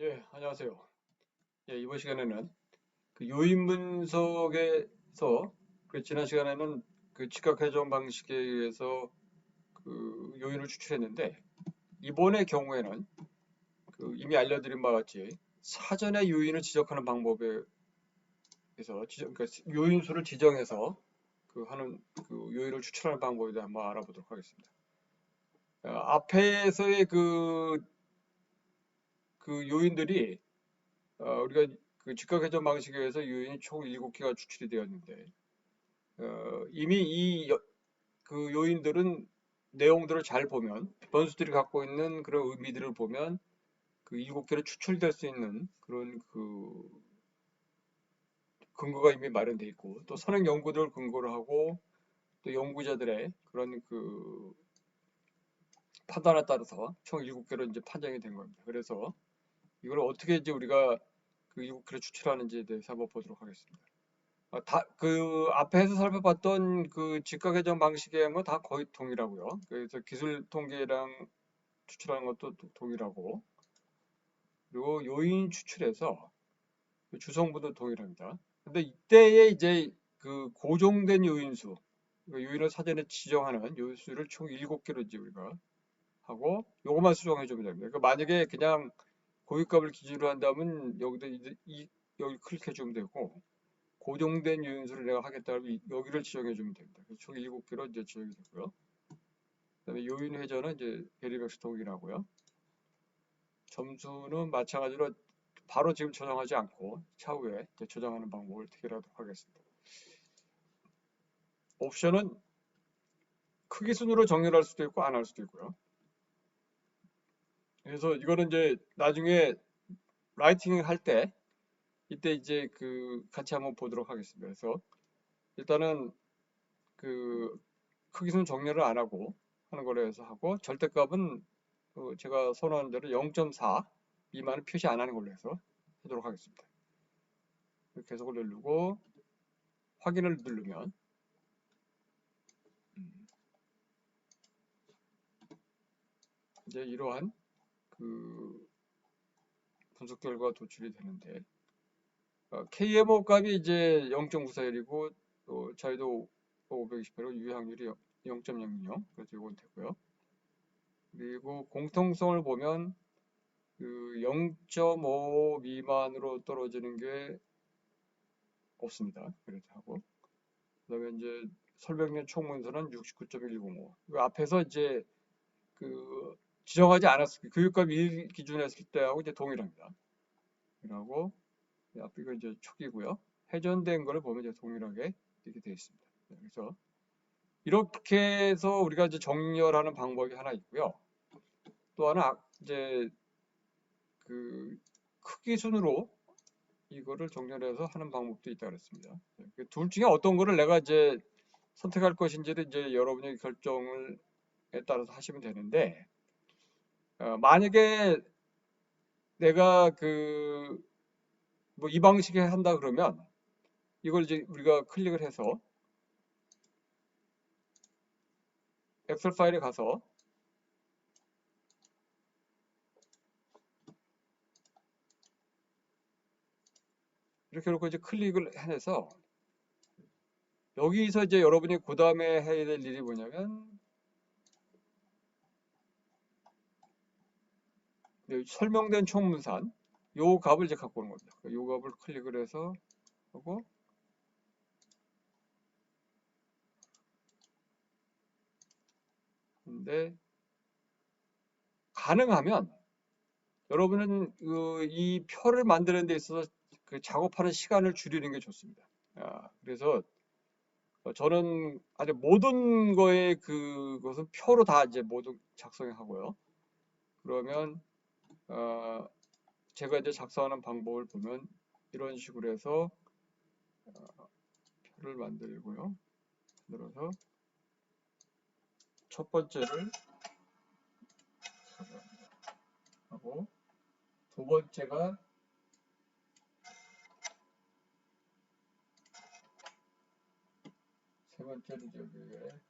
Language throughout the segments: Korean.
예, 안녕하세요. 예, 이번 시간에는 그 요인 분석에서 지난 시간에는 그 직각 회전 방식에 의해서 그 요인을 추출했는데 이번의 경우에는 그 이미 알려드린 바와 같이 사전에 요인을 지적하는 방법에 서 그러니까 요인수를 지정해서 그 하는 그 요인을 추출하는 방법에 대해 한번 알아보도록 하겠습니다. 앞에서의 그 요인들이 우리가 그 직각 회전 방식에 의해서 요인이 총 7개가 추출이 되었는데 이미 그 요인들은 내용들을 잘 보면 변수들이 갖고 있는 그런 의미들을 보면 그 7개로 추출될 수 있는 그런 그 근거가 이미 마련돼 있고 또 선행 연구들을 근거로 하고 또 연구자들의 그런 그 판단에 따라서 총 7개로 이제 판정이 된 겁니다. 그래서 이걸 어떻게 이제 우리가 그 7개로 추출하는지에 대해서 한번 보도록 하겠습니다. 그 앞에서 살펴봤던 그 직각회전 방식의 건 다 거의 동일하고요. 그래서 기술 통계랑 추출하는 것도 동일하고, 그리고 요인 추출해서 그 주성분도 동일합니다. 근데 이때에 이제 그 고정된 요인수, 그 요인을 사전에 지정하는 요인수를 총 7개로 이제 우리가 하고, 요것만 수정해 주면 됩니다. 그러니까 만약에 그냥 고객값을 기준으로 한다면 여기다 여기 클릭해 주면 되고, 고정된 요인수를 내가 하겠다면 여기를 지정해 주면 됩니다. 총 7개로 이제 지정이 되고요. 그다음에 요인 회전은 이제 베리백스 동일하고요. 점수는 마찬가지로 바로 지금 저장하지 않고 차후에 이제 저장하는 방법을 특별하도록 하겠습니다. 옵션은 크기 순으로 정렬할 수도 있고 안 할 수도 있고요. 그래서 이거는 이제 나중에 라이팅 할 때 이때 이제 그 같이 한번 보도록 하겠습니다. 그래서 일단은 그 크기 순 정렬을 안 하고 하는 걸로 해서 하고 절대값은 제가 선호하는 대로 0.4 미만을 표시 안 하는 걸로 해서 하도록 하겠습니다. 계속을 누르고 확인을 누르면 이제 이러한 그 분석 결과가 도출이 되는데 KMO 값이 이제 0.94일이고 또 자유도 528이고 유효확률이 0.00 그래서 이건 되고요. 그리고 공통성을 보면 그 0.5 미만으로 떨어지는 게 없습니다. 그래서 하고 그다음에 이제 설명련 총 문서는 69.105. 그 앞에서 이제 그 지정하지 않았을 때 교육값 1 기준 했을 때하고 이제 동일합니다. 그리고 앞에 이거 이제 축이고요. 회전된 거를 보면 이제 동일하게 이렇게 되어 있습니다. 그래서 이렇게 해서 우리가 이제 정렬하는 방법이 하나 있고요. 또 하나 이제 그 크기 순으로 이거를 정렬해서 하는 방법도 있다 그랬습니다. 둘 중에 어떤 거를 내가 이제 선택할 것인지를 이제 여러분의 결정을 에 따라서 하시면 되는데 만약에 내가 그 뭐 이 방식에 한다 그러면 이걸 이제 우리가 클릭을 해서 엑셀 파일에 가서 이렇게 놓고 이제 클릭을 해서 여기서 이제 여러분이 그 다음에 해야 될 일이 뭐냐면 설명된 총문산 요 값을 이제 갖고 오는 겁니다. 요 값을 클릭을 해서 하고 근데 가능하면 여러분은 이 표를 만드는 데 있어서 그 작업하는 시간을 줄이는 게 좋습니다. 그래서 저는 아주 모든 거에 그것은 표로 다 이제 모두 작성하고요. 그러면 어, 제가 이제 작성하는 방법을 보면 이런 식으로 해서 표를 만들고요. 만들어서 첫 번째를 하고 두 번째가 세 번째를 여기에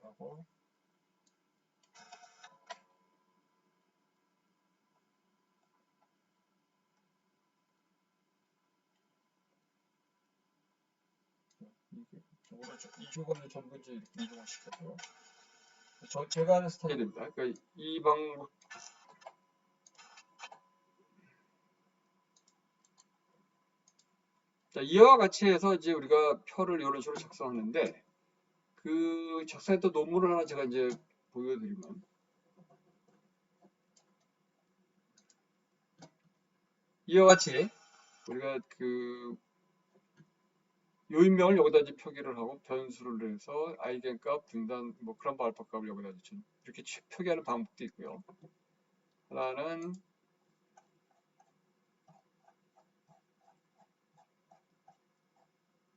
하고 이쪽으로 전부 이제 이동을 시켜서 제가 하는 스타일입니다. 그러니까 이 방법 자, 이와 같이 해서 이제 우리가 표를 이런 식으로 작성하는데 그 작성했던 논문을 하나 제가 이제 보여드리면 이와 같이 우리가 그 요인명을 여기다 이제 표기를 하고 변수를 해서 아이겐값, 분단, 뭐 그런 알파값을 여기다 이렇게 표기하는 방법도 있고요. 하나는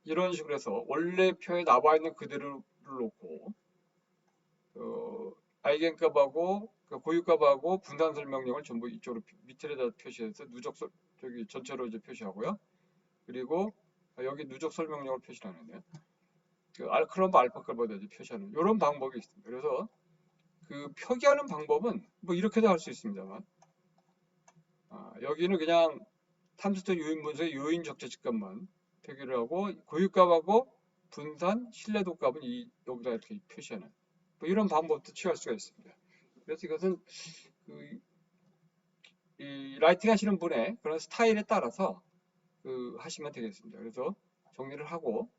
이런 식으로 해서 원래 표에 나와 있는 그대로를 놓고 아이겐값하고 고유값하고 분단설 명령을 전부 이쪽으로 밑에다 표시해서 저기 전체로 이제 표시하고요. 그리고 여기 누적 설명령을 표시하는데 그럼 알파값을 이제 표시하는 이런 방법이 있습니다. 그래서 그 표기하는 방법은 뭐 이렇게도 할 수 있습니다만 여기는 그냥 탐수적 요인 분석의 요인 적재집값만 표기를 하고 고유값하고 분산 신뢰도값은 여기다 이렇게 표시하는 뭐 이런 방법도 취할 수가 있습니다. 그래서 이것은 이 라이팅 하시는 분의 그런 스타일에 따라서 하시면 되겠습니다. 그래서 정리를 하고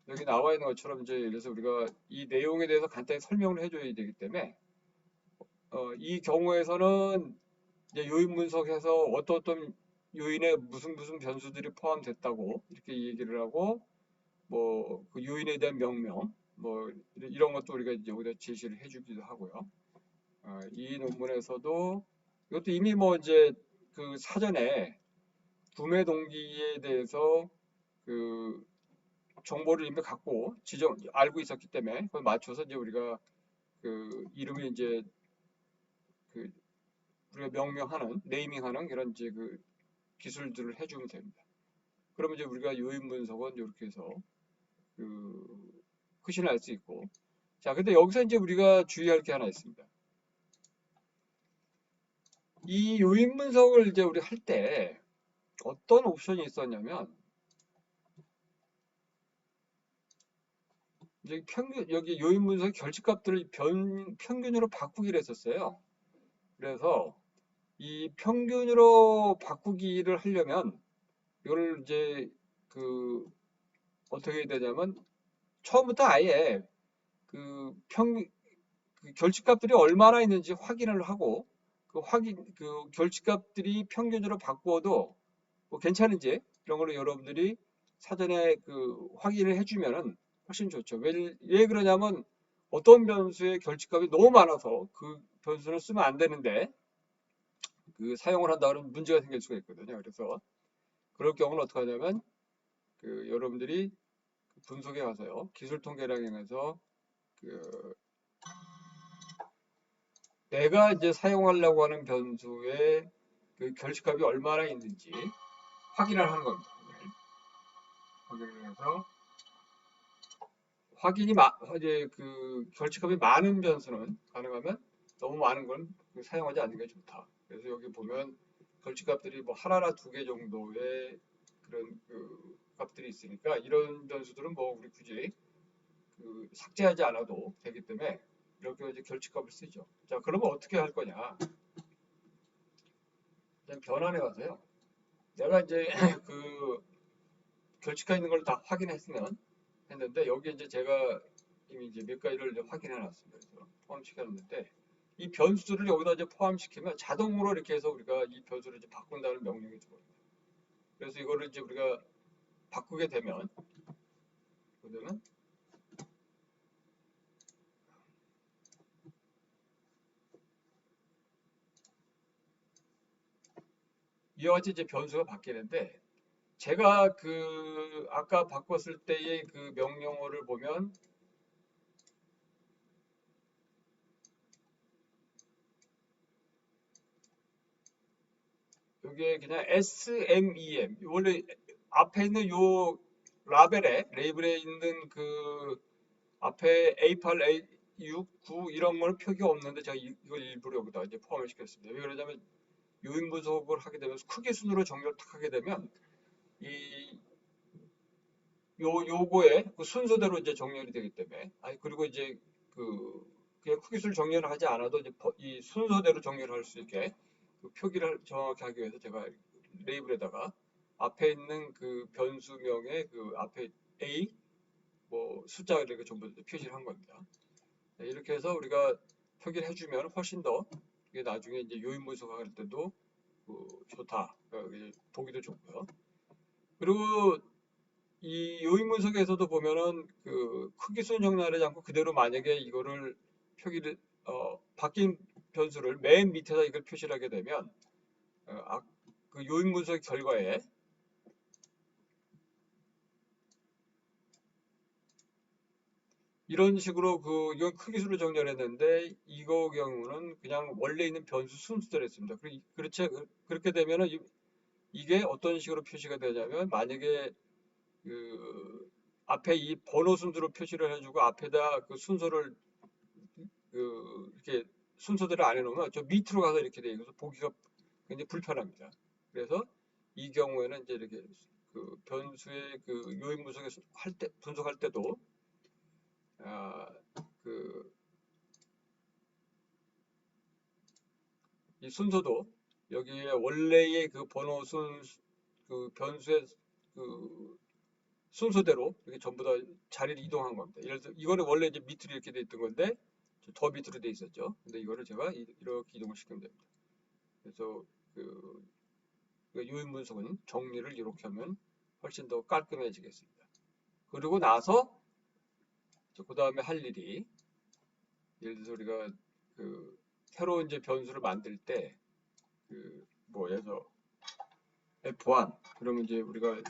여기 나와 있는 것처럼 이제 예를 들어서 우리가 이 내용에 대해서 간단히 설명을 해줘야 되기 때문에 이 경우에서는 이제 요인 분석해서 어떤 요인에 무슨 변수들이 포함됐다고 이렇게 얘기를 하고 뭐 그 요인에 대한 명명 뭐 이런 것도 우리가 이제 여기다 제시를 해주기도 하고요. 이 논문에서도 이것도 이미 뭐 이제 그 사전에 구매 동기에 대해서 그 정보를 이미 갖고 알고 있었기 때문에 그걸 맞춰서 이제 우리가 그 이름이 이제 그 우리가 명명하는 네이밍하는 그런 이제 그 기술들을 해주면 됩니다. 그러면 이제 우리가 요인 분석은 이렇게 해서 훨씬 알 수 있고 자 근데 여기서 이제 우리가 주의할 게 하나 있습니다. 이 요인 분석을 이제 우리 할 때 어떤 옵션이 있었냐면 이제 여기 요인 분석 결집값들을 평균으로 바꾸기로 했었어요. 그래서 이 평균으로 바꾸기를 하려면 이걸 이제 어떻게 해야 되냐면 처음부터 아예 그 결집값들이 얼마나 있는지 확인을 하고 그 결집값들이 평균으로 바꾸어도 뭐 괜찮은지 이런 거를 여러분들이 사전에 확인을 해주면은 훨씬 좋죠. 왜 그러냐면 어떤 변수의 결집값이 너무 많아서 그 변수를 쓰면 안 되는데 사용을 한다 그러면 문제가 생길 수가 있거든요. 그래서 그럴 경우는 어떻게 하냐면 여러분들이 분석에 가서요. 기술 통계량에서 내가 이제 사용하려고 하는 변수의 결집값이 얼마나 있는지 확인을 하는 겁니다. 확인을 해서 이제 결집값이 많은 변수는 가능하면 너무 많은 건 사용하지 않는 게 좋다. 그래서 여기 보면 결집값들이 뭐 하나나 두 개 정도의 그런 값들이 있으니까 이런 변수들은 뭐 우리 굳이 삭제하지 않아도 되기 때문에 이렇게 이제 결집값을 쓰죠. 자, 그러면 어떻게 할 거냐? 그냥 변환해 가서요. 내가 이제 결집가 있는 걸 다 확인했으면 했는데 여기 이제 제가 이미 이제 몇 가지를 이제 확인해 놨습니다. 그래서 포함시켰는데 이 변수를 여기다 이제 포함시키면 자동으로 이렇게 해서 우리가 이 변수를 이제 바꾼다는 명령이 들어옵니다. 그래서 이거를 이제 우리가 바꾸게 되면 이와 같이 이제 변수가 바뀌는데 제가 아까 바꿨을 때의 명령어를 보면 여기에 그냥 SMEM 원래 앞에 있는 요 레이블에 있는 앞에 A8, A6, 9 이런 걸 표기 없는데 제가 이걸 일부러 여기다 이제 포함을 시켰습니다. 왜 그러냐면 요인 분석을 하게 되면 크기 순으로 정렬을 탁 하게 되면 이 요거에 그 순서대로 이제 정렬이 되기 때문에, 그리고 이제 그냥 크기수를 정렬을 하지 않아도 이제 이 순서대로 정렬을 할 수 있게 그 표기를 정확히 하기 위해서 제가 레이블에다가 앞에 있는 그 변수명의 그 앞에 A 뭐 숫자 이렇게 전부 표시를 한 겁니다. 네, 이렇게 해서 우리가 표기를 해주면 훨씬 더 이게 나중에 이제 요인 분석할 때도 좋다. 보기도 좋고요. 그리고 이 요인 분석에서도 보면은 그 크기수는 정렬하지 않고 그대로 만약에 이거를 표기를 바뀐 변수를 맨 밑에다 이걸 표시를 하게 되면 그 요인 분석 결과에 이런 식으로 이건 크기수로 정렬했는데 이거 경우는 그냥 원래 있는 변수 순수대로 했습니다. 그렇게 되면은 이게 어떤 식으로 표시가 되냐면 만약에 그 앞에 이 번호 순서로 표시를 해주고 앞에다 그 순서를 이렇게 순서대로 안 해놓으면 저 밑으로 가서 이렇게 돼 있어서 보기가 굉장히 불편합니다. 그래서 이 경우에는 이제 이렇게 그 변수의 그 요인 분석에서 분석할 때도 아, 그 이 순서도 여기에 원래의 그 번호 그 변수의 그 순서대로 이렇게 전부 다 자리를 이동한 겁니다. 예를 들어 이거는 원래 이제 밑으로 이렇게 돼 있던 건데 더 밑으로 돼 있었죠. 근데 이거를 제가 이렇게 이동을 시키면 됩니다. 그래서 그 요인 분석은 정리를 이렇게 하면 훨씬 더 깔끔해지겠습니다. 그리고 나서 그 다음에 할 일이 예를 들어서 우리가 새로운 이제 변수를 만들 때 뭐 예를 들어 F1 그러면 이제 우리가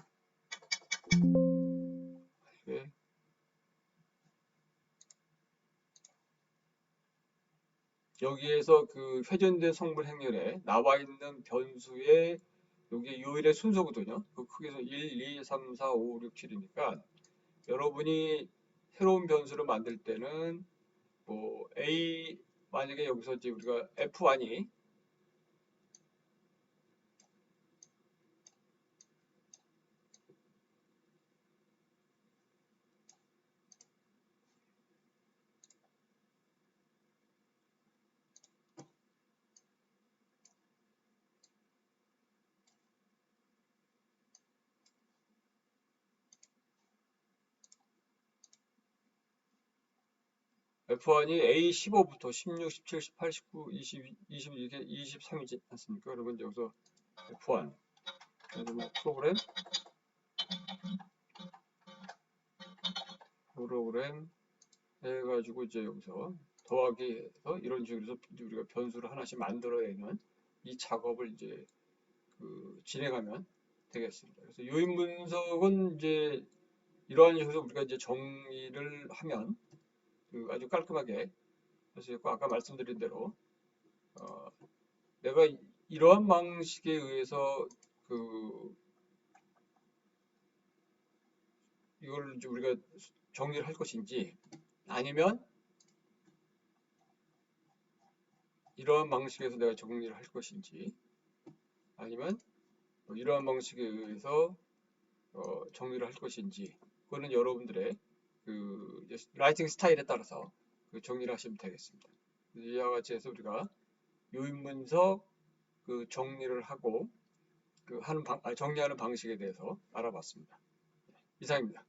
여기에서 그 회전된 성분 행렬에 나와 있는 변수의 여기 요일의 순서거든요. 그 크기에서 1, 2, 3, 4, 5, 6, 7이니까 여러분이 새로운 변수를 만들 때는 뭐 A 만약에 여기서 이제 우리가 F1이 F1이 A15부터 16, 17, 18, 19, 20, 20 이게 23이지 않습니까? 그러면 여기서 F1 그래서 뭐 프로그램 해가지고 이제 여기서 더하기 해서 이런 식으로 해서 우리가 변수를 하나씩 만들어내는 이 작업을 이제 진행하면 되겠습니다. 그래서 요인 분석은 이제 이러한 식으로 우리가 이제 정의를 하면 아주 깔끔하게 할 수 있고 아까 말씀드린 대로 어, 내가 이러한 방식에 의해서 이걸 이제 우리가 정리를 할 것인지 아니면 이러한 방식에서 내가 정리를 할 것인지 아니면 뭐 이러한 방식에 의해서 정리를 할 것인지 그거는 여러분들의 라이팅 스타일에 따라서 정리를 하시면 되겠습니다. 이와 같이 해서 우리가 요인 분석 정리를 하고 정리하는 방식에 대해서 알아봤습니다. 이상입니다.